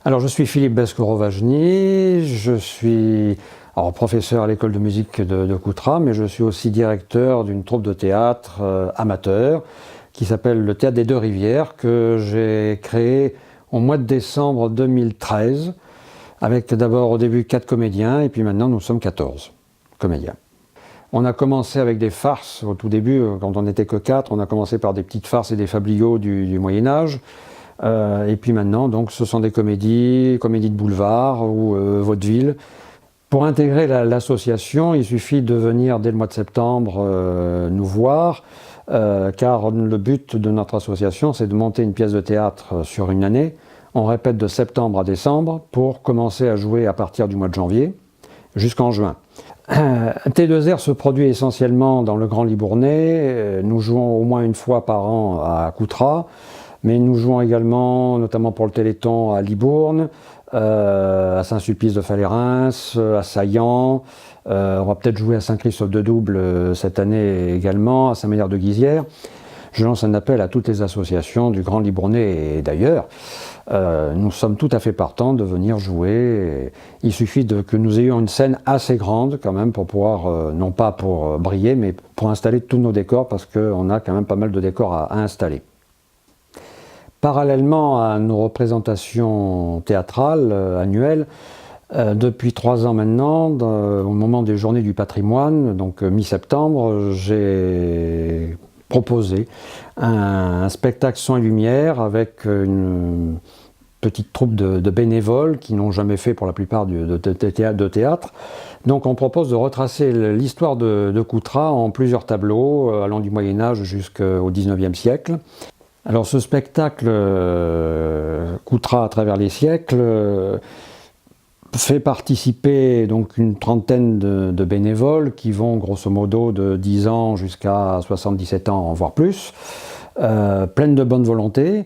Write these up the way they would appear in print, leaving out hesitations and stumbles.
Alors, je suis Philippe Bescoro-Vajny, je suis professeur à l'école de musique de Coutras, mais je suis aussi directeur d'une troupe de théâtre amateur qui s'appelle le Théâtre des Deux Rivières, que j'ai créé au mois de décembre 2013, avec d'abord au début 4 comédiens, et puis maintenant nous sommes 14 comédiens. On a commencé avec des farces au tout début, quand on n'était que 4, on a commencé par des petites farces et des fabliaux du Moyen-Âge. Et puis maintenant, donc, ce sont des comédies de boulevard ou vaudeville. Pour intégrer l'association, il suffit de venir dès le mois de septembre nous voir, car le but de notre association, c'est de monter une pièce de théâtre sur une année. On répète de septembre à décembre pour commencer à jouer à partir du mois de janvier jusqu'en juin. T2R se produit essentiellement dans le Grand Libournais. Nous jouons au moins une fois par an à Coutras. Mais nous jouons également, notamment pour le Téléthon, à Libourne, à Saint-Sulpice-de-Falérins, à Saillant. On va peut-être jouer à Saint-Christophe-de-Double cette année également, à Saint-Médard-de-Guizière. Je lance un appel à toutes les associations du Grand Libournais et d'ailleurs. Nous sommes tout à fait partants de venir jouer. Il suffit que nous ayons une scène assez grande quand même pour pouvoir, non pas pour briller, mais pour installer tous nos décors, parce qu'on a quand même pas mal de décors à installer. Parallèlement à nos représentations théâtrales annuelles, depuis 3 ans maintenant, au moment des Journées du patrimoine, donc mi-septembre, j'ai proposé un spectacle son et lumière avec une petite troupe de bénévoles qui n'ont jamais fait pour la plupart de théâtre. Donc on propose de retracer l'histoire de Coutras en plusieurs tableaux, allant du Moyen-Âge jusqu'au XIXe siècle. Alors ce spectacle, Coutras à travers les siècles, fait participer donc une trentaine de bénévoles qui vont grosso modo de 10 ans jusqu'à 77 ans, voire plus, pleines de bonne volonté,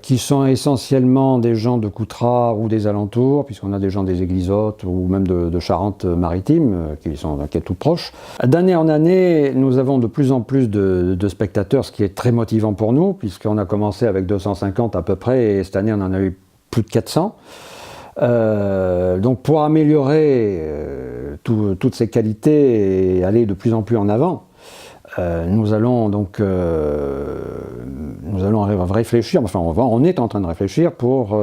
qui sont essentiellement des gens de Coutras ou des alentours, puisqu'on a des gens des Églisottes ou même de Charente-Maritime, qui sont toutes proches. D'année en année, nous avons de plus en plus de spectateurs, ce qui est très motivant pour nous, puisqu'on a commencé avec 250 à peu près, et cette année on en a eu plus de 400. Donc pour améliorer toutes ces qualités et aller de plus en plus en avant, nous allons réfléchir, enfin on est en train de réfléchir pour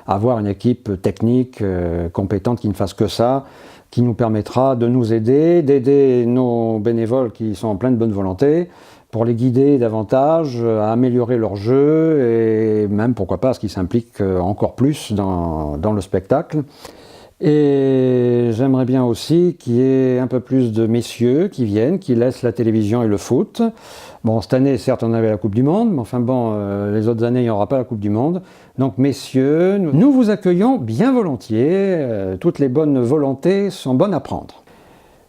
avoir une équipe technique compétente qui ne fasse que ça, qui nous permettra de nous aider, d'aider nos bénévoles qui sont en pleine bonne volonté, pour les guider davantage, à améliorer leur jeu et même, pourquoi pas, à ce qu'ils s'impliquent encore plus dans le spectacle. Et j'aimerais bien aussi qu'il y ait un peu plus de messieurs qui viennent, qui laissent la télévision et le foot. Bon, cette année, certes, on avait la Coupe du Monde, mais enfin bon, les autres années, il n'y aura pas la Coupe du Monde. Donc, messieurs, nous vous accueillons bien volontiers. Toutes les bonnes volontés sont bonnes à prendre.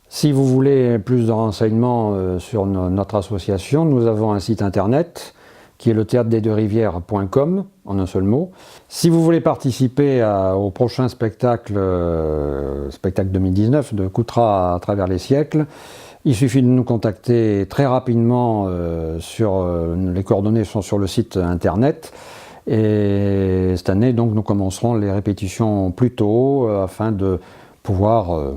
Si vous voulez plus de renseignements sur notre association, nous avons un site internet qui est le théâtre-des-deux-rivières.com, en un seul mot. Si vous voulez participer au prochain spectacle 2019 de Coutras à travers les siècles, il suffit de nous contacter très rapidement. Les coordonnées sont sur le site internet. Et cette année, donc, nous commencerons les répétitions plus tôt afin de pouvoir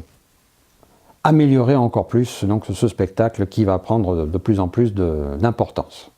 améliorer encore plus donc, ce spectacle qui va prendre de plus en plus d'importance.